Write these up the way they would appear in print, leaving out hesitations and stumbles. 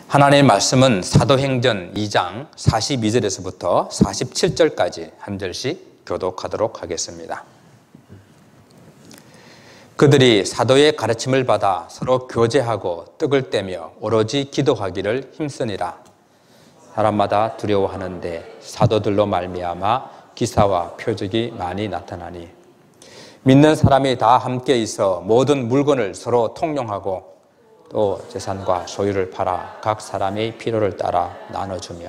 하나님의 말씀은 사도행전 2장 42절에서부터 47절까지 한 절씩 교독하도록 하겠습니다. 그들이 사도의 가르침을 받아 서로 교제하고 떡을 떼며 오로지 기도하기를 힘쓰니라. 사람마다 두려워하는데 사도들로 말미암아 기사와 표적이 많이 나타나니 믿는 사람이 다 함께 있어 모든 물건을 서로 통용하고 또 재산과 소유를 팔아 각 사람의 필요를 따라 나눠주며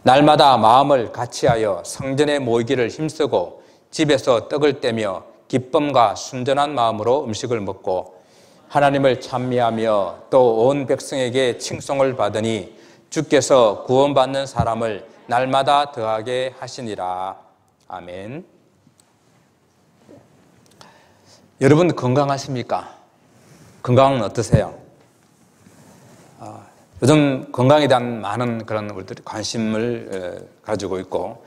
날마다 마음을 같이하여 성전에 모이기를 힘쓰고 집에서 떡을 떼며 기쁨과 순전한 마음으로 음식을 먹고 하나님을 찬미하며 또 온 백성에게 칭송을 받으니 주께서 구원받는 사람을 날마다 더하게 하시니라. 아멘. 여러분 건강하십니까? 건강은 어떠세요? 요즘 건강에 대한 많은 그런 우리들이 관심을 가지고 있고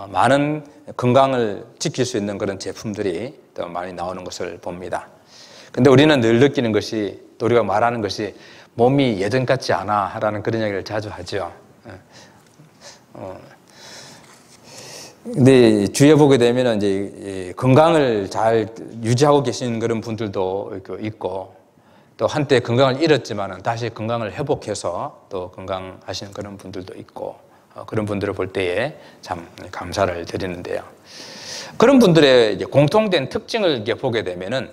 많은 건강을 지킬 수 있는 그런 제품들이 또 많이 나오는 것을 봅니다. 근데 우리는 늘 느끼는 것이, 또 우리가 말하는 것이 몸이 예전 같지 않아 라는 그런 이야기를 자주 하죠. 근데 주위에 보게 되면 이제 건강을 잘 유지하고 계시는 그런 분들도 있고 또 한때 건강을 잃었지만은 다시 건강을 회복해서 또 건강하시는 그런 분들도 있고 그런 분들을 볼 때에 참 감사를 드리는데요. 그런 분들의 이제 공통된 특징을 이렇게 보게 되면은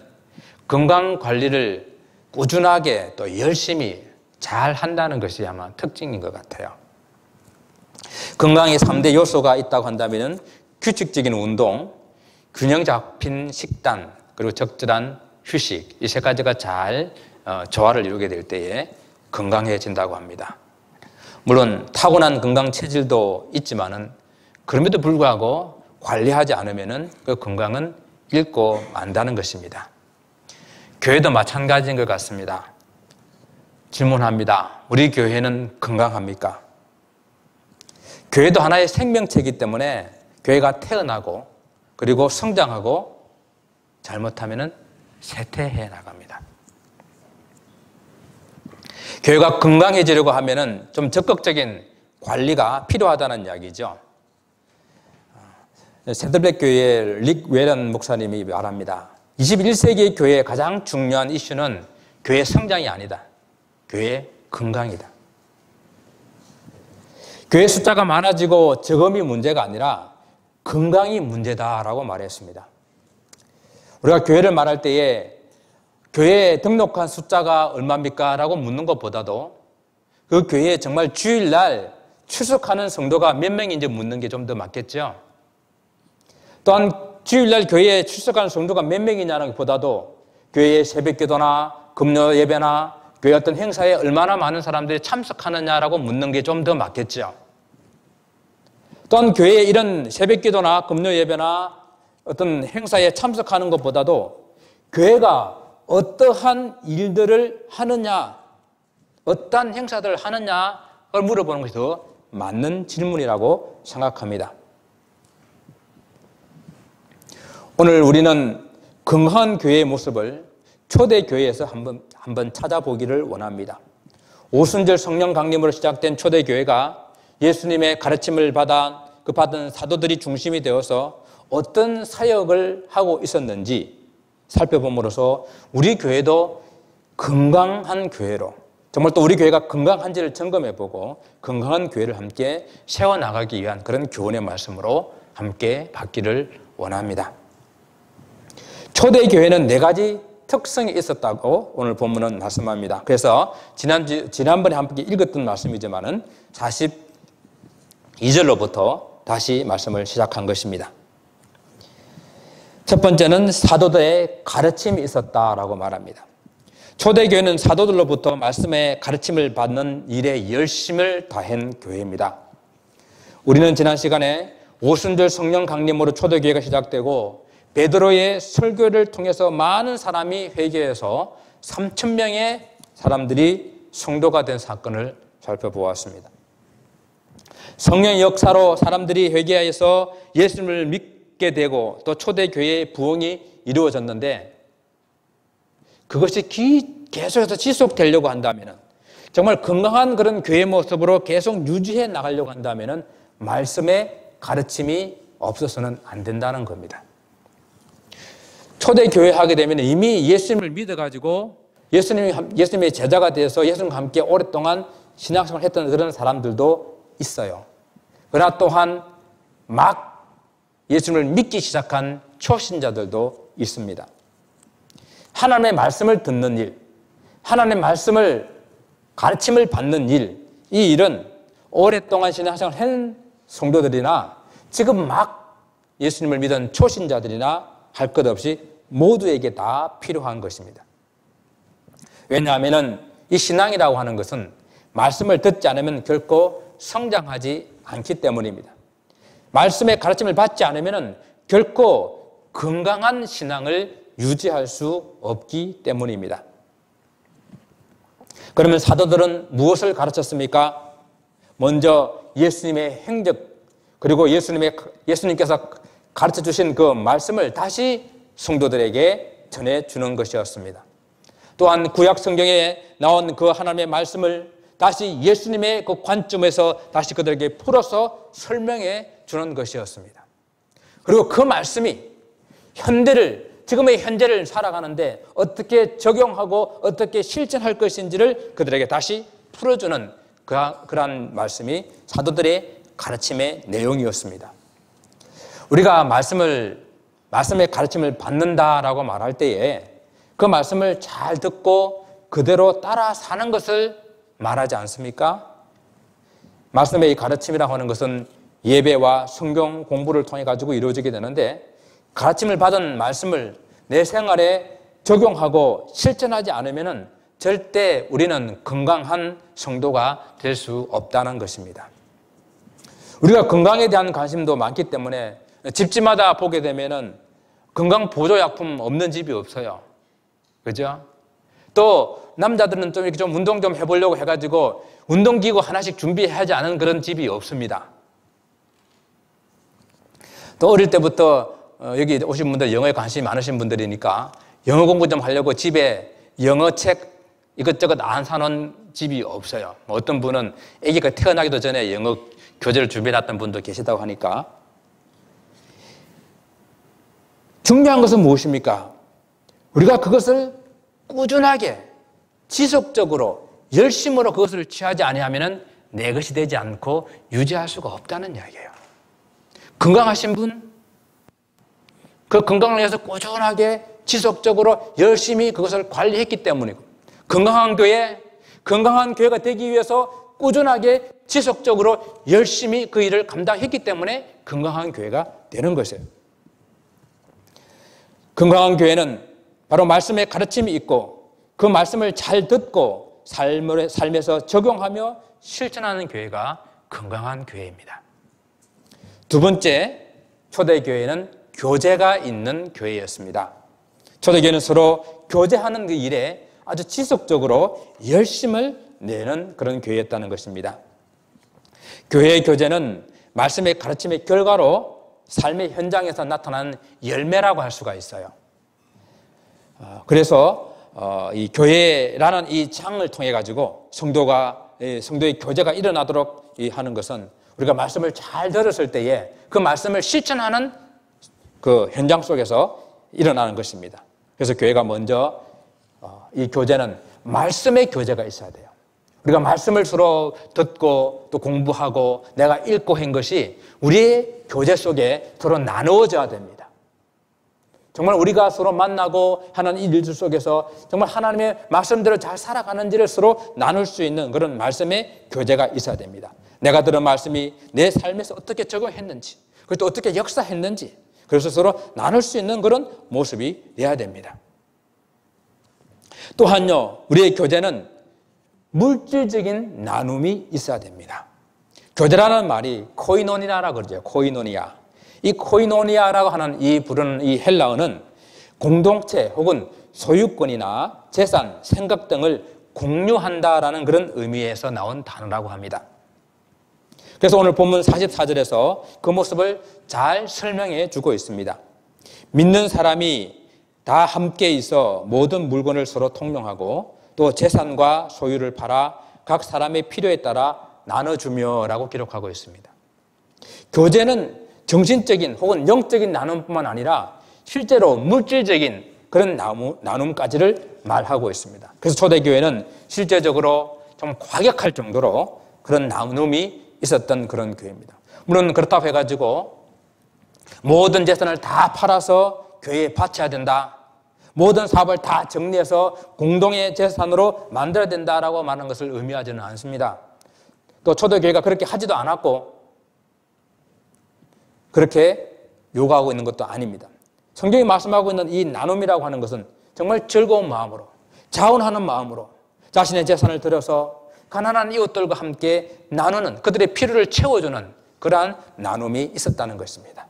건강 관리를 꾸준하게 또 열심히 잘 한다는 것이 아마 특징인 것 같아요. 건강에 3대 요소가 있다고 한다면 규칙적인 운동, 균형 잡힌 식단, 그리고 적절한 휴식, 이 세 가지가 잘 조화를 이루게 될 때에 건강해진다고 합니다. 물론 타고난 건강 체질도 있지만은 그럼에도 불구하고 관리하지 않으면은 그 건강은 잃고 만다는 것입니다. 교회도 마찬가지인 것 같습니다. 질문합니다. 우리 교회는 건강합니까? 교회도 하나의 생명체이기 때문에 교회가 태어나고 그리고 성장하고 잘못하면은 쇠퇴해 나갑니다. 교회가 건강해지려고 하면은 좀 적극적인 관리가 필요하다는 이야기죠. 샌들백 교회의 릭 웨런 목사님이 말합니다. 21세기의 교회의 가장 중요한 이슈는 교회 성장이 아니다. 교회의 건강이다. 교회 숫자가 많아지고 적음이 문제가 아니라 건강이 문제다라고 말했습니다. 우리가 교회를 말할 때에 교회에 등록한 숫자가 얼마입니까? 라고 묻는 것보다도 그 교회에 정말 주일날 출석하는 성도가 몇 명인지 묻는 게 좀 더 맞겠죠. 또한 주일날 교회에 출석하는 성도가 몇 명이냐는 것보다도 교회의 새벽기도나 금요 예배나 교회 어떤 행사에 얼마나 많은 사람들이 참석하느냐라고 묻는 게 좀 더 맞겠죠. 또한 교회에 이런 새벽기도나 금요 예배나 어떤 행사에 참석하는 것보다도 교회가 어떠한 일들을 하느냐, 어떠한 행사들을 하느냐를 물어보는 것이 더 맞는 질문이라고 생각합니다. 오늘 우리는 건강한 교회의 모습을 초대교회에서 한번 찾아보기를 원합니다. 오순절 성령 강림으로 시작된 초대교회가 예수님의 가르침을 받은 사도들이 중심이 되어서 어떤 사역을 하고 있었는지 살펴봄으로써 우리 교회도 건강한 교회로, 정말 또 우리 교회가 건강한지를 점검해보고 건강한 교회를 함께 세워나가기 위한 그런 교훈의 말씀으로 함께 받기를 원합니다. 초대교회는 4가지 특성이 있었다고 오늘 본문은 말씀합니다. 그래서 지난번에 함께 읽었던 말씀이지만은 42절로부터 다시 말씀을 시작한 것입니다. 첫 번째는 사도들의 가르침이 있었다라고 말합니다. 초대교회는 사도들로부터 말씀의 가르침을 받는 일에 열심을 다한 교회입니다. 우리는 지난 시간에 오순절 성령 강림으로 초대교회가 시작되고 베드로의 설교를 통해서 많은 사람이 회개해서 3,000명의 사람들이 성도가 된 사건을 살펴보았습니다. 성령의 역사로 사람들이 회개하여서 예수님을 믿게 되고 또 초대교회의 부흥이 이루어졌는데 그것이 계속해서 지속되려고 한다면, 정말 건강한 그런 교회 모습으로 계속 유지해 나가려고 한다면 말씀의 가르침이 없어서는 안 된다는 겁니다. 초대교회 하게 되면 이미 예수님을 믿어가지고 예수님의 제자가 되어서 예수님과 함께 오랫동안 신앙생활을 했던 그런 사람들도 있어요. 그러나 또한 막 예수님을 믿기 시작한 초신자들도 있습니다. 하나님의 말씀을 듣는 일, 하나님의 말씀을 가르침을 받는 일, 이 일은 오랫동안 신앙생활을 한 성도들이나 지금 막 예수님을 믿은 초신자들이나 할 것 없이 모두에게 다 필요한 것입니다. 왜냐하면 이 신앙이라고 하는 것은 말씀을 듣지 않으면 결코 성장하지 않기 때문입니다. 말씀의 가르침을 받지 않으면 결코 건강한 신앙을 유지할 수 없기 때문입니다. 그러면 사도들은 무엇을 가르쳤습니까? 먼저 예수님의 행적, 그리고 예수님께서 가르쳐 주신 그 말씀을 다시 성도들에게 전해주는 것이었습니다. 또한 구약 성경에 나온 그 하나님의 말씀을 다시 예수님의 그 관점에서 다시 그들에게 풀어서 설명해 주는 것이었습니다. 그리고 그 말씀이 지금의 현재를 살아가는데 어떻게 적용하고 어떻게 실천할 것인지를 그들에게 다시 풀어주는 그러한 말씀이 사도들의 가르침의 내용이었습니다. 우리가 말씀의 가르침을 받는다라고 말할 때에 그 말씀을 잘 듣고 그대로 따라 사는 것을 말하지 않습니까? 말씀의 가르침이라고 하는 것은 예배와 성경 공부를 통해 가지고 이루어지게 되는데 가르침을 받은 말씀을 내 생활에 적용하고 실천하지 않으면 절대 우리는 건강한 성도가 될 수 없다는 것입니다. 우리가 건강에 대한 관심도 많기 때문에 집집마다 보게 되면은 건강 보조약품 없는 집이 없어요. 그죠? 또 남자들은 좀 이렇게 좀 운동 좀 해보려고 해가지고 운동기구 하나씩 준비하지 않은 그런 집이 없습니다. 또 어릴 때부터 여기 오신 분들 영어에 관심이 많으신 분들이니까 영어 공부 좀 하려고 집에 영어 책 이것저것 안 사놓은 집이 없어요. 어떤 분은 아기가 태어나기도 전에 영어 교재를 준비해놨던 분도 계시다고 하니까. 중요한 것은 무엇입니까? 우리가 그것을 꾸준하게 지속적으로 열심으로 그것을 취하지 아니하면 내 것이 되지 않고 유지할 수가 없다는 이야기예요. 건강하신 분, 그 건강을 위해서 꾸준하게 지속적으로 열심히 그것을 관리했기 때문이고, 건강한 교회가 되기 위해서 꾸준하게 지속적으로 열심히 그 일을 감당했기 때문에 건강한 교회가 되는 것이에요. 건강한 교회는 바로 말씀의 가르침이 있고 그 말씀을 잘 듣고 삶에서 적용하며 실천하는 교회가 건강한 교회입니다. 두 번째, 초대교회는 교제가 있는 교회였습니다. 초대교회는 서로 교제하는 그 일에 아주 지속적으로 열심을 내는 그런 교회였다는 것입니다. 교회의 교제는 말씀의 가르침의 결과로 삶의 현장에서 나타나는 열매라고 할 수가 있어요. 그래서 이 교회라는 이 장을 통해 가지고 성도의 교제가 일어나도록 하는 것은 우리가 말씀을 잘 들었을 때에 그 말씀을 실천하는 그 현장 속에서 일어나는 것입니다. 그래서 교회가 먼저 이 교제는 말씀의 교제가 있어야 돼요. 우리가 말씀을 서로 듣고 또 공부하고 내가 읽고 한 것이 우리의 교제 속에 서로 나누어져야 됩니다. 정말 우리가 서로 만나고 하는 이 일들 속에서 정말 하나님의 말씀대로 잘 살아가는지를 서로 나눌 수 있는 그런 말씀의 교제가 있어야 됩니다. 내가 들은 말씀이 내 삶에서 어떻게 적용했는지, 그리고 또 어떻게 역사했는지, 그래서 서로 나눌 수 있는 그런 모습이 돼야 됩니다. 또한요, 우리의 교제는 물질적인 나눔이 있어야 됩니다. 교제라는 말이 코이노니아라고 그러죠. 코이노니아. 이 코이노니아라고 하는 부르는 이 헬라어는 공동체 혹은 소유권이나 재산, 생각 등을 공유한다라는 그런 의미에서 나온 단어라고 합니다. 그래서 오늘 본문 44절에서 그 모습을 잘 설명해 주고 있습니다. 믿는 사람이 다 함께 있어 모든 물건을 서로 통용하고 또 재산과 소유를 팔아 각 사람의 필요에 따라 나눠주며 라고 기록하고 있습니다. 교제는 정신적인 혹은 영적인 나눔뿐만 아니라 실제로 물질적인 그런 나눔까지를 말하고 있습니다. 그래서 초대교회는 실제적으로 좀 과격할 정도로 그런 나눔이 있었던 그런 교회입니다. 물론 그렇다고 해가지고 모든 재산을 다 팔아서 교회에 바쳐야 된다, 모든 사업을 다 정리해서 공동의 재산으로 만들어야 된다라고 말하는 것을 의미하지는 않습니다. 또 초대교회가 그렇게 하지도 않았고 그렇게 요구하고 있는 것도 아닙니다. 성경이 말씀하고 있는 이 나눔이라고 하는 것은 정말 즐거운 마음으로, 자원하는 마음으로 자신의 재산을 들여서 가난한 이웃들과 함께 나누는, 그들의 필요를 채워주는 그러한 나눔이 있었다는 것입니다.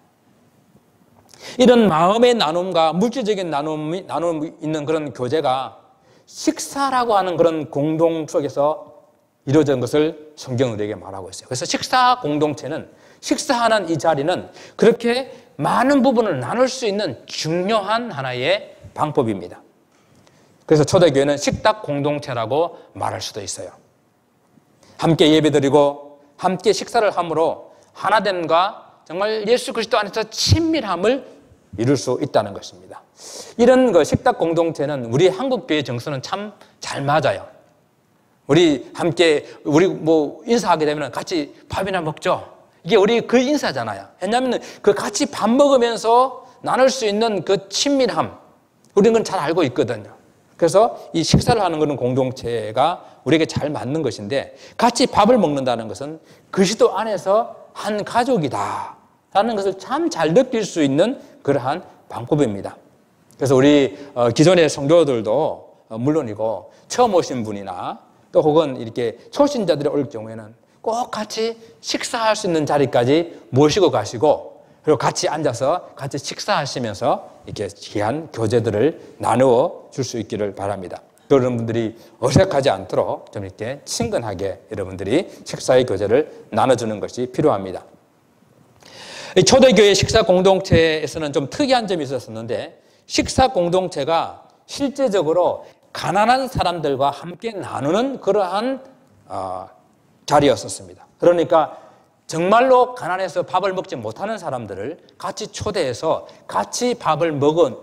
이런 마음의 나눔과 물질적인 나눔이 있는 그런 교제가 식사라고 하는 그런 공동 속에서 이루어진 것을 성경은 우리에게 말하고 있어요. 그래서 식사 공동체는, 식사하는 이 자리는 그렇게 많은 부분을 나눌 수 있는 중요한 하나의 방법입니다. 그래서 초대교회는 식탁 공동체라고 말할 수도 있어요. 함께 예배드리고 함께 식사를 함으로 하나됨과 정말 예수 그리스도 안에서 친밀함을 이룰 수 있다는 것입니다. 이런 식탁 공동체는 우리 한국교회 정서는 참 잘 맞아요. 우리 함께 인사하게 되면 같이 밥이나 먹죠. 이게 우리 그 인사잖아요. 왜냐하면 그 같이 밥 먹으면서 나눌 수 있는 그 친밀함, 우리는 그건 잘 알고 있거든요. 그래서 이 식사를 하는 그런 공동체가 우리에게 잘 맞는 것인데, 같이 밥을 먹는다는 것은 그리스도 안에서 한 가족이다 라는 것을 참 잘 느낄 수 있는 그러한 방법입니다. 그래서 우리 기존의 성도들도 물론이고 처음 오신 분이나 또 혹은 이렇게 초신자들이 올 경우에는 꼭 같이 식사할 수 있는 자리까지 모시고 가시고, 그리고 같이 앉아서 같이 식사하시면서 이렇게 귀한 교제들을 나누어 줄 수 있기를 바랍니다. 여러분들이 어색하지 않도록 좀 이렇게 친근하게 여러분들이 식사의 교제를 나눠주는 것이 필요합니다. 초대교회 식사 공동체에서는 좀 특이한 점이 있었는데, 식사 공동체가 실제적으로 가난한 사람들과 함께 나누는 그러한 자리였었습니다. 그러니까 정말로 가난해서 밥을 먹지 못하는 사람들을 같이 초대해서 같이 밥을 먹은,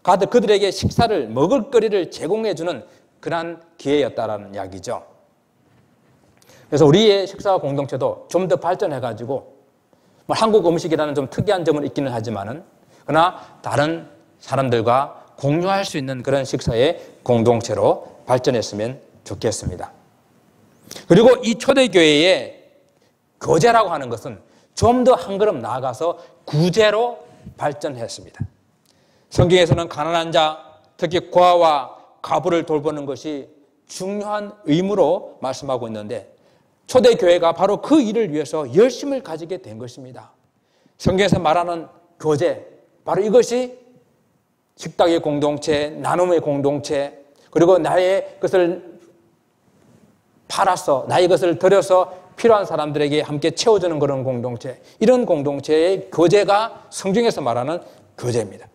그들에게 식사를, 먹을거리를 제공해주는 그러한 기회였다라는 이야기죠. 그래서 우리의 식사 공동체도 좀 더 발전해가지고, 한국 음식이라는 좀 특이한 점은 있기는 하지만은, 그러나 다른 사람들과 공유할 수 있는 그런 식사의 공동체로 발전했으면 좋겠습니다. 그리고 이 초대교회의 교제라고 하는 것은 좀 더 한 걸음 나아가서 구제로 발전했습니다. 성경에서는 가난한 자, 특히 고아와 과부를 돌보는 것이 중요한 의무로 말씀하고 있는데, 초대교회가 바로 그 일을 위해서 열심을 가지게 된 것입니다. 성경에서 말하는 교제, 바로 이것이 식탁의 공동체, 나눔의 공동체, 그리고 나의 것을 팔아서, 나의 것을 들여서 필요한 사람들에게 함께 채워주는 그런 공동체, 이런 공동체의 교제가 성경에서 말하는 교제입니다.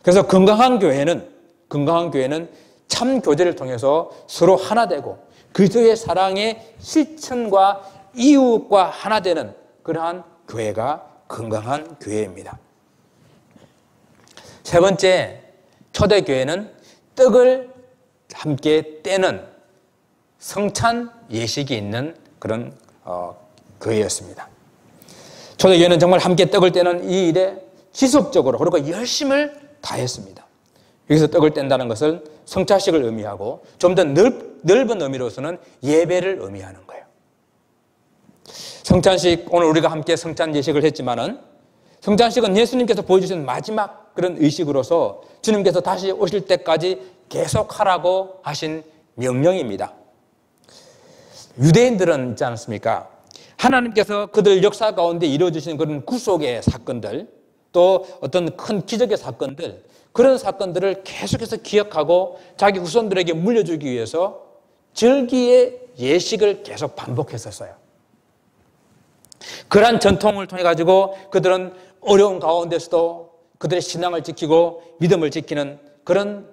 그래서 건강한 교회는 참 교제를 통해서 서로 하나 되고 그리스도의 사랑의 실천과 이웃과 하나 되는 그러한 교회가 건강한 교회입니다. 세 번째, 초대교회는 떡을 함께 떼는 성찬 예식이 있는 그런 교회였습니다. 초대교회는 정말 함께 떡을 떼는 이 일에 지속적으로 그리고 열심을 다했습니다. 여기서 떡을 뗀다는 것은 성찬식을 의미하고, 좀 더 넓은 의미로서는 예배를 의미하는 거예요. 성찬식, 오늘 우리가 함께 성찬 예식을 했지만은, 성찬식은 예수님께서 보여주신 마지막 그런 의식으로서 주님께서 다시 오실 때까지 계속하라고 하신 명령입니다. 유대인들은 있지 않습니까? 하나님께서 그들 역사 가운데 이루어주신 그런 구속의 사건들, 또 어떤 큰 기적의 사건들, 그런 사건들을 계속해서 기억하고 자기 후손들에게 물려주기 위해서 절기의 예식을 계속 반복했었어요. 그러한 전통을 통해 가지고 그들은 어려운 가운데서도 그들의 신앙을 지키고 믿음을 지키는 그런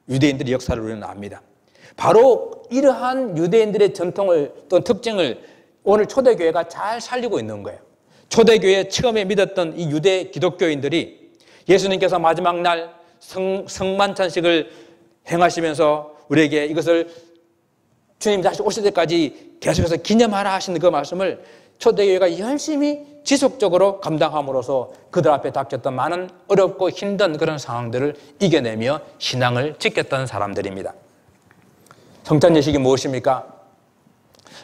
유대인들의 역사를 우리는 압니다. 바로 이러한 유대인들의 전통을 또는 특징을 오늘 초대교회가 잘 살리고 있는 거예요. 초대교회 처음에 믿었던 이 유대 기독교인들이 예수님께서 마지막 날 성만찬식을 행하시면서 우리에게 이것을 주님 다시 오실 때까지 계속해서 기념하라 하신 그 말씀을 초대교회가 열심히 지속적으로 감당함으로써 그들 앞에 닥쳤던 많은 어렵고 힘든 그런 상황들을 이겨내며 신앙을 지켰던 사람들입니다. 성찬 예식이 무엇입니까?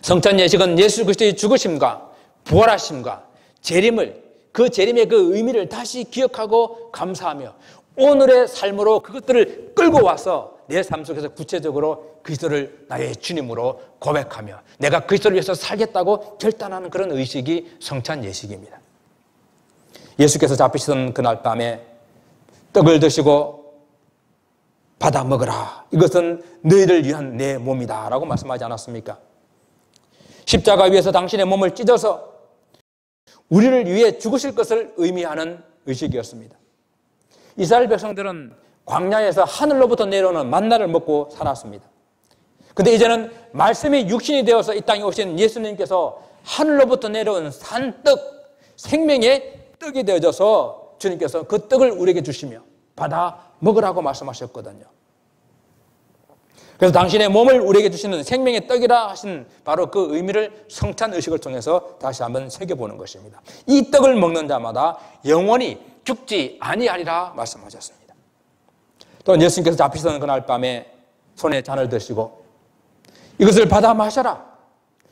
성찬 예식은 예수 그리스도의 죽으심과 부활하심과 재림을, 그 재림의 그 의미를 다시 기억하고 감사하며 오늘의 삶으로 그것들을 끌고 와서 내 삶 속에서 구체적으로 그리스도를 나의 주님으로 고백하며 내가 그리스도를 위해서 살겠다고 결단하는 그런 의식이 성찬 예식입니다. 예수께서 잡히시던 그날 밤에 떡을 드시고 받아 먹으라. 이것은 너희를 위한 내 몸이다 라고 말씀하지 않았습니까? 십자가 위에서 당신의 몸을 찢어서 우리를 위해 죽으실 것을 의미하는 의식이었습니다. 이스라엘 백성들은 광야에서 하늘로부터 내려오는 만나를 먹고 살았습니다. 그런데 이제는 말씀이 육신이 되어서 이 땅에 오신 예수님께서 하늘로부터 내려온 산떡, 생명의 떡이 되어져서 주님께서 그 떡을 우리에게 주시며 받아 먹으라고 말씀하셨거든요. 그래서 당신의 몸을 우리에게 주시는 생명의 떡이라 하신 바로 그 의미를 성찬 의식을 통해서 다시 한번 새겨보는 것입니다. 이 떡을 먹는 자마다 영원히 죽지 아니하리라 말씀하셨습니다. 또 예수님께서 잡히시던 그날 밤에 손에 잔을 드시고 이것을 받아 마셔라.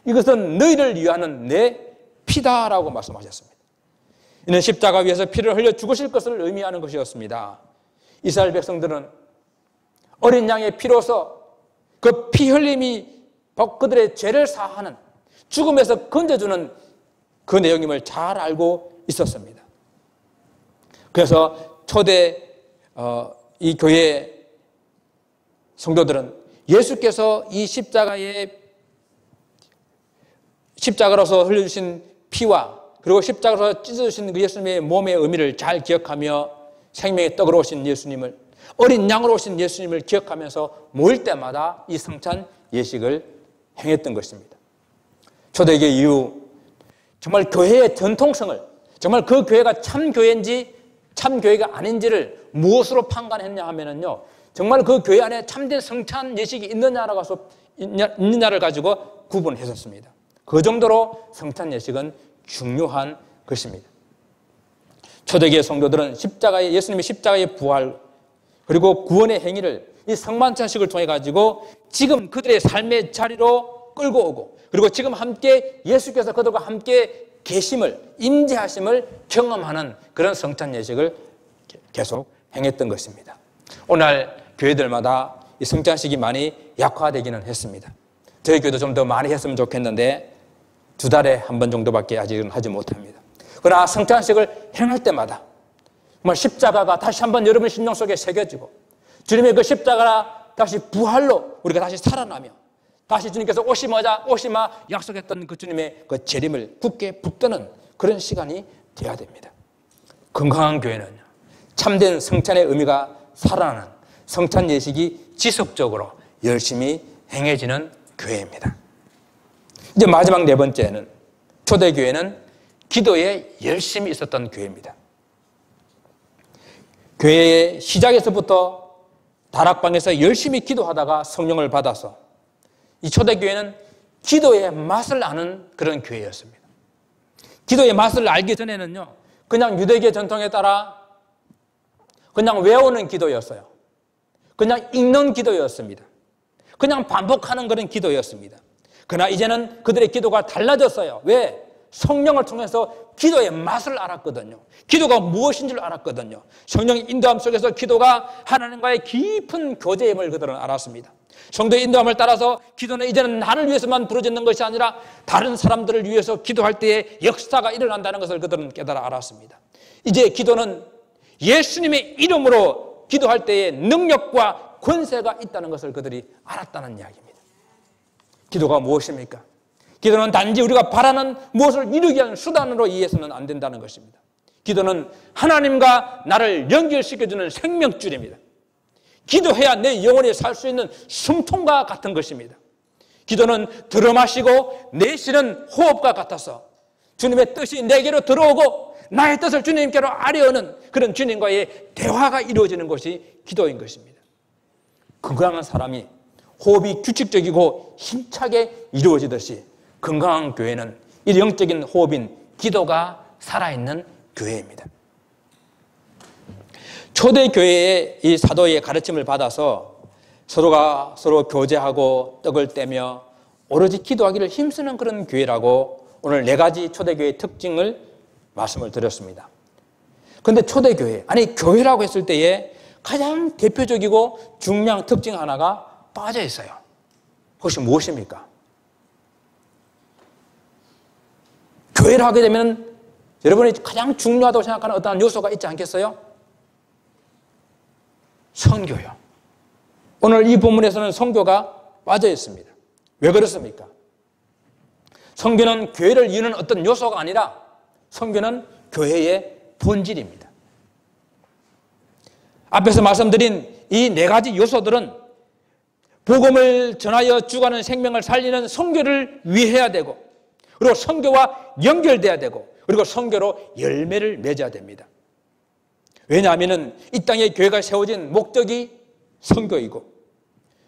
이것은 너희를 위하는 내 피다라고 말씀하셨습니다. 이는 십자가 위에서 피를 흘려 죽으실 것을 의미하는 것이었습니다. 이스라엘 백성들은 어린 양의 피로서 그 피 흘림이 그들의 죄를 사하는 죽음에서 건져주는 그 내용임을 잘 알고 있었습니다. 그래서 초대 이 교회 성도들은 예수께서 이 십자가로서 흘려주신 피와 그리고 십자가로서 찢어주신 그 예수님의 몸의 의미를 잘 기억하며 생명의 떡으로 오신 예수님을, 어린 양으로 오신 예수님을 기억하면서 모일 때마다 이 성찬 예식을 행했던 것입니다. 초대교회 이후 정말 교회의 전통성을, 정말 그 교회가 참 교회인지 참 교회가 아닌지를 무엇으로 판단했냐 하면은요, 정말 그 교회 안에 참된 성찬 예식이 있느냐를 가지고 구분했었습니다. 그 정도로 성찬 예식은 중요한 것입니다. 초대교회 성도들은 예수님의 십자가의 부활 그리고 구원의 행위를 이 성만찬식을 통해 가지고 지금 그들의 삶의 자리로 끌고 오고, 그리고 지금 함께 예수께서 그들과 함께 계심을, 임재하심을 경험하는 그런 성찬 예식을 계속 행했던 것입니다. 오늘 교회들마다 이 성찬식이 많이 약화되기는 했습니다. 저희 교회도 좀 더 많이 했으면 좋겠는데 2달에 한 번 정도밖에 아직은 하지 못합니다. 그러나 성찬식을 행할 때마다 정말 십자가가 다시 한번 여러분 심령 속에 새겨지고 주님의 그 십자가가 다시 부활로 우리가 다시 살아나며 다시 주님께서 오시마 약속했던 그 주님의 그 재림을 굳게 붙드는 그런 시간이 돼야 됩니다. 건강한 교회는요, 참된 성찬의 의미가 살아나는 성찬 예식이 지속적으로 열심히 행해지는 교회입니다. 이제 마지막 4번째는 초대교회는 기도에 열심히 있었던 교회입니다. 교회의 시작에서부터 다락방에서 열심히 기도하다가 성령을 받아서 이 초대교회는 기도의 맛을 아는 그런 교회였습니다. 기도의 맛을 알기 전에는요, 그냥 유대계 전통에 따라 그냥 외우는 기도였어요. 그냥 읽는 기도였습니다. 그냥 반복하는 그런 기도였습니다. 그러나 이제는 그들의 기도가 달라졌어요. 왜? 성령을 통해서 기도의 맛을 알았거든요. 기도가 무엇인 줄 알았거든요. 성령의 인도함 속에서 기도가 하나님과의 깊은 교제임을 그들은 알았습니다. 성도의 인도함을 따라서 기도는 이제는 나를 위해서만 부르짖는 것이 아니라 다른 사람들을 위해서 기도할 때에 역사가 일어난다는 것을 그들은 깨달아 알았습니다. 이제 기도는 예수님의 이름으로 기도할 때에 능력과 권세가 있다는 것을 그들이 알았다는 이야기입니다. 기도가 무엇입니까? 기도는 단지 우리가 바라는 무엇을 이루기 위한 수단으로 이해해서는 안 된다는 것입니다. 기도는 하나님과 나를 연결시켜주는 생명줄입니다. 기도해야 내 영혼이 살 수 있는 숨통과 같은 것입니다. 기도는 들어마시고 내쉬는 호흡과 같아서 주님의 뜻이 내게로 들어오고 나의 뜻을 주님께로 아뢰어는 그런 주님과의 대화가 이루어지는 것이 기도인 것입니다. 건강한 사람이 호흡이 규칙적이고 힘차게 이루어지듯이 건강한 교회는 이 영적인 호흡인 기도가 살아있는 교회입니다. 초대교회의 이 사도의 가르침을 받아서 서로가 서로 교제하고 떡을 떼며 오로지 기도하기를 힘쓰는 그런 교회라고 오늘 4가지 초대교회의 특징을 말씀을 드렸습니다. 그런데 초대교회, 아니 교회라고 했을 때에 가장 대표적이고 중요한 특징 하나가 빠져 있어요. 그것이 무엇입니까? 교회를 하게 되면 여러분이 가장 중요하다고 생각하는 어떠한 요소가 있지 않겠어요? 선교요. 오늘 이 본문에서는 선교가 빠져 있습니다. 왜 그렇습니까? 선교는 교회를 이루는 어떤 요소가 아니라 선교는 교회의 본질입니다. 앞에서 말씀드린 이 4가지 요소들은 복음을 전하여 죽어가는 생명을 살리는 선교를 위해야 되고, 그리고 선교와 연결돼야 되고, 그리고 선교로 열매를 맺어야 됩니다. 왜냐하면 이 땅에 교회가 세워진 목적이 선교이고,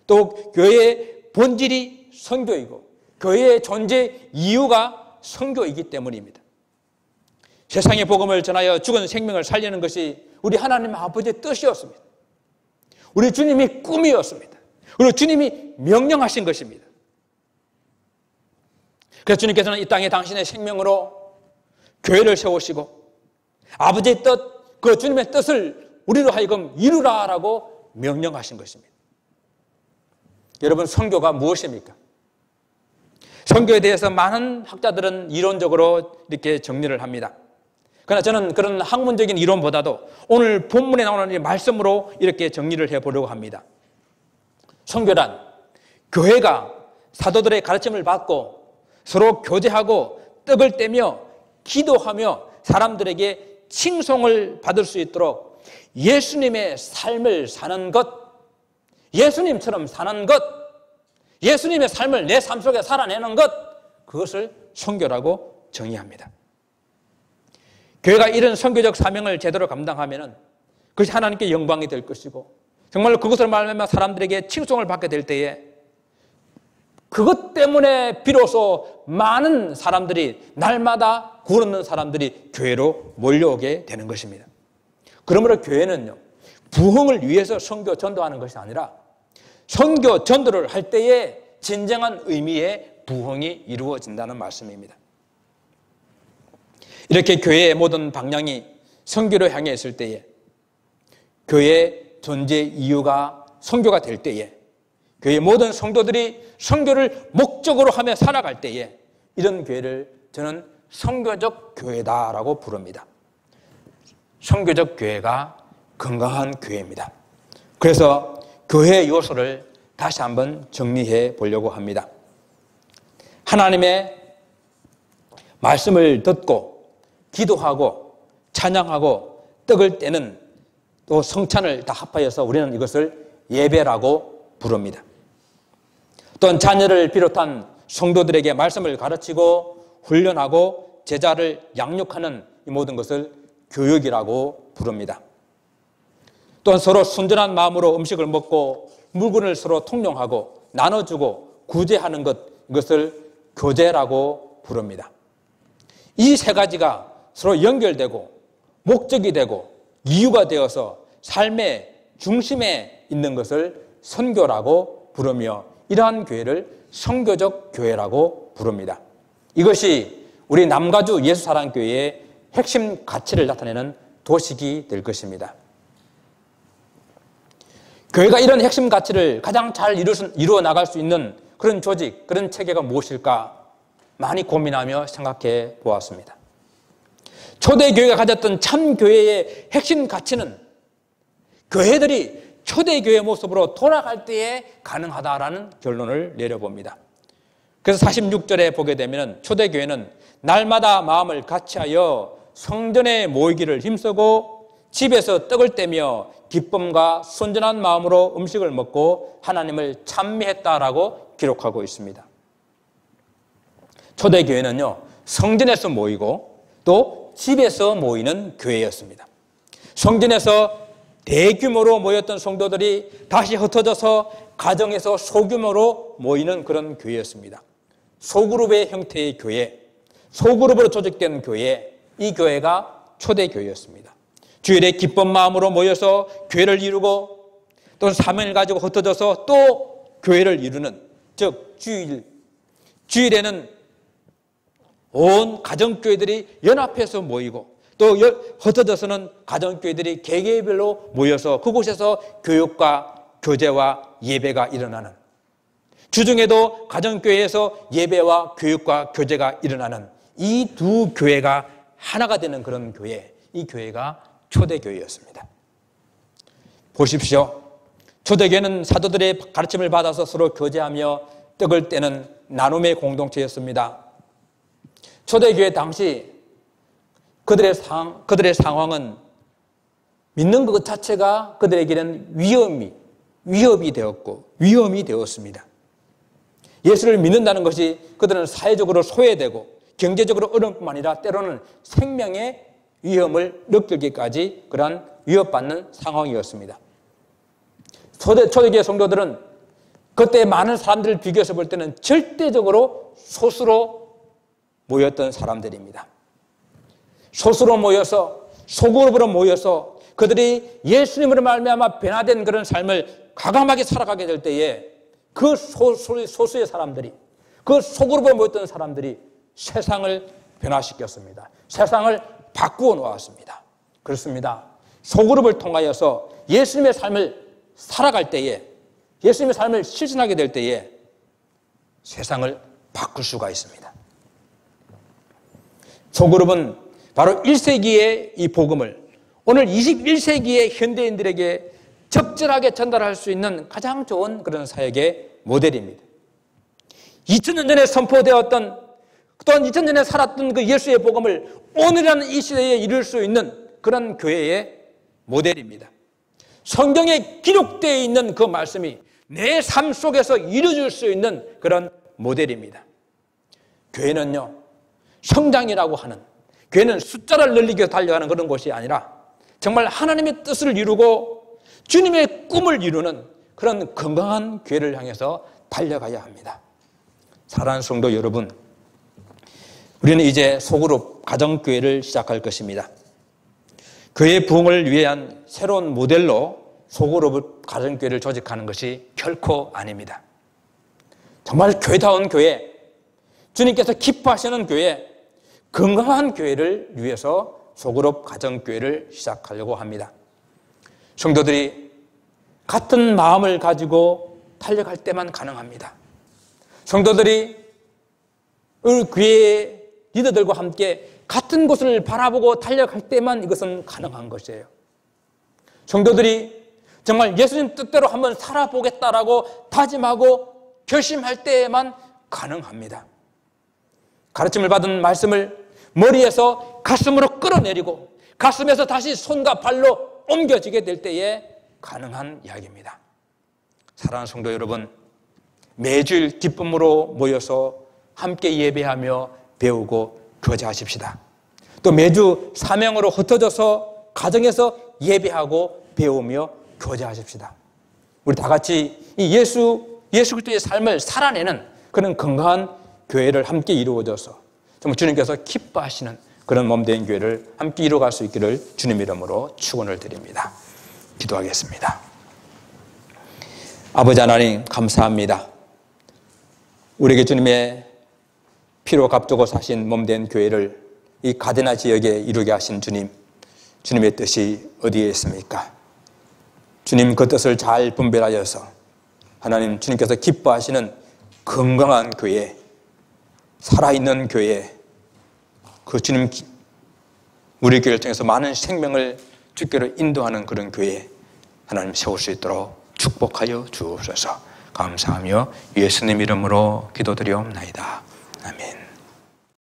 또 교회의 본질이 선교이고, 교회의 존재 이유가 선교이기 때문입니다. 세상의 복음을 전하여 죽은 생명을 살리는 것이 우리 하나님 아버지의 뜻이었습니다. 우리 주님이 꿈이었습니다. 그리고 주님이 명령하신 것입니다. 그래서 주님께서는 이 땅에 당신의 생명으로 교회를 세우시고 아버지의 뜻, 그 주님의 뜻을 우리로 하여금 이루라라고 명령하신 것입니다. 여러분, 선교가 무엇입니까? 선교에 대해서 많은 학자들은 이론적으로 이렇게 정리를 합니다. 그러나 저는 그런 학문적인 이론보다도 오늘 본문에 나오는 이 말씀으로 이렇게 정리를 해보려고 합니다. 선교란 교회가 사도들의 가르침을 받고 서로 교제하고 떡을 떼며 기도하며 사람들에게 칭송을 받을 수 있도록 예수님의 삶을 사는 것, 예수님처럼 사는 것, 예수님의 삶을 내 삶 속에 살아내는 것, 그것을 선교라고 정의합니다. 교회가 이런 선교적 사명을 제대로 감당하면 그것이 하나님께 영광이 될 것이고, 정말로 그것을 말하면 사람들에게 칭송을 받게 될 때에 그것 때문에 비로소 많은 사람들이, 날마다 구원 얻는 사람들이 교회로 몰려오게 되는 것입니다. 그러므로 교회는요, 부흥을 위해서 선교 전도하는 것이 아니라 선교 전도를 할 때에 진정한 의미의 부흥이 이루어진다는 말씀입니다. 이렇게 교회의 모든 방향이 선교로 향해 있을 때에, 교회의 존재 이유가 선교가 될 때에, 교회의 모든 성도들이 선교를 목적으로 하며 살아갈 때에 이런 교회를 저는 선교적 교회다라고 부릅니다. 선교적 교회가 건강한 교회입니다. 그래서 교회의 요소를 다시 한번 정리해 보려고 합니다. 하나님의 말씀을 듣고 기도하고 찬양하고 떡을 떼는 또 성찬을 다 합하여서 우리는 이것을 예배라고 부릅니다. 또한 자녀를 비롯한 성도들에게 말씀을 가르치고 훈련하고 제자를 양육하는 이 모든 것을 교육이라고 부릅니다. 또한 서로 순전한 마음으로 음식을 먹고 물건을 서로 통용하고 나눠주고 구제하는 것, 이것을 교제라고 부릅니다. 이 3가지가 서로 연결되고 목적이 되고 이유가 되어서 삶의 중심에 있는 것을 선교라고 부르며 이러한 교회를 선교적 교회라고 부릅니다. 이것이 우리 남가주 예수사랑교회의 핵심 가치를 나타내는 도식이 될 것입니다. 교회가 이런 핵심 가치를 가장 잘 이루어 나갈 수 있는 그런 조직, 그런 체계가 무엇일까 많이 고민하며 생각해 보았습니다. 초대교회가 가졌던 참교회의 핵심 가치는 교회들이 초대교회 모습으로 돌아갈 때에 가능하다라는 결론을 내려봅니다. 그래서 46절에 보게 되면 초대교회는 날마다 마음을 같이하여 성전에 모이기를 힘쓰고 집에서 떡을 떼며 기쁨과 순전한 마음으로 음식을 먹고 하나님을 찬미했다라고 기록하고 있습니다. 초대교회는요, 성전에서 모이고 또 집에서 모이는 교회였습니다. 성전에서 대규모로 모였던 성도들이 다시 흩어져서 가정에서 소규모로 모이는 그런 교회였습니다. 소그룹의 형태의 교회, 소그룹으로 조직된 교회, 이 교회가 초대교회였습니다. 주일에 기쁜 마음으로 모여서 교회를 이루고 또 사명을 가지고 흩어져서 또 교회를 이루는, 즉 주일에는 온 가정교회들이 연합해서 모이고 또 흩어져서는 가정교회들이 개개별로 모여서 그곳에서 교육과 교제와 예배가 일어나는, 주중에도 가정교회에서 예배와 교육과 교제가 일어나는 이 두 교회가 하나가 되는 그런 교회, 이 교회가 초대교회였습니다. 보십시오. 초대교회는 사도들의 가르침을 받아서 서로 교제하며 떡을 떼는 나눔의 공동체였습니다. 초대교회 당시 그들의 상황은 믿는 것 자체가 그들에게는 위협이 되었고 위험이 되었습니다. 예수를 믿는다는 것이 그들은 사회적으로 소외되고 경제적으로 어려울 뿐만 아니라 때로는 생명의 위험을 느끼기까지 그러한 위협받는 상황이었습니다. 초대교회 성도들은 그때 많은 사람들을 비교해서 볼 때는 절대적으로 소수로 모였던 사람들입니다. 소수로 모여서 소그룹으로 모여서 그들이 예수님으로 말미암아 변화된 그런 삶을 과감하게 살아가게 될 때에 그 소수의 사람들이, 그 소그룹으로 모였던 사람들이 세상을 변화시켰습니다. 세상을 바꾸어 놓았습니다. 그렇습니다. 소그룹을 통하여서 예수님의 삶을 살아갈 때에, 예수님의 삶을 실천하게 될 때에 세상을 바꿀 수가 있습니다. 소그룹은 바로 1세기의 이 복음을 오늘 21세기의 현대인들에게 적절하게 전달할 수 있는 가장 좋은 그런 사역의 모델입니다. 2000년 전에 선포되었던, 또한 2000년 전에 살았던 그 예수의 복음을 오늘이라는 이 시대에 이룰 수 있는 그런 교회의 모델입니다. 성경에 기록되어 있는 그 말씀이 내 삶 속에서 이루어질 수 있는 그런 모델입니다. 교회는요, 성장이라고 하는, 교회는 숫자를 늘리기 위해서 달려가는 그런 곳이 아니라 정말 하나님의 뜻을 이루고 주님의 꿈을 이루는 그런 건강한 교회를 향해서 달려가야 합니다. 사랑하는 성도 여러분, 우리는 이제 소그룹 가정교회를 시작할 것입니다. 교회 부흥을 위한 새로운 모델로 소그룹 가정교회를 조직하는 것이 결코 아닙니다. 정말 교회다운 교회, 주님께서 기뻐하시는 교회, 건강한 교회를 위해서 소그룹 가정교회를 시작하려고 합니다. 성도들이 같은 마음을 가지고 달려갈 때만 가능합니다. 성도들이 우리 교회의 리더들과 함께 같은 곳을 바라보고 달려갈 때만 이것은 가능한 것이에요. 성도들이 정말 예수님 뜻대로 한번 살아보겠다라고 다짐하고 결심할 때에만 가능합니다. 가르침을 받은 말씀을 머리에서 가슴으로 끌어내리고 가슴에서 다시 손과 발로 옮겨지게 될 때에 가능한 이야기입니다. 사랑하는 성도 여러분, 매주일 기쁨으로 모여서 함께 예배하며 배우고 교제하십시다. 또 매주 사명으로 흩어져서 가정에서 예배하고 배우며 교제하십시다. 우리 다 같이 이 예수 그리스도의 삶을 살아내는 그런 건강한 교회를 함께 이루어져서 정말 주님께서 기뻐하시는 그런 몸된 교회를 함께 이루어갈 수 있기를 주님 이름으로 축원을 드립니다. 기도하겠습니다. 아버지 하나님 감사합니다. 우리에게 주님의 피로 값주고 사신 몸된 교회를 이 가데나 지역에 이루게 하신 주님, 주님의 뜻이 어디에 있습니까? 주님 그 뜻을 잘 분별하여서 하나님 주님께서 기뻐하시는 건강한 교회, 살아있는 교회, 그 주님 우리 교회를 통해서 많은 생명을 주께로 인도하는 그런 교회 하나님 세울 수 있도록 축복하여 주옵소서. 감사하며 예수님 이름으로 기도드리옵나이다. 아멘.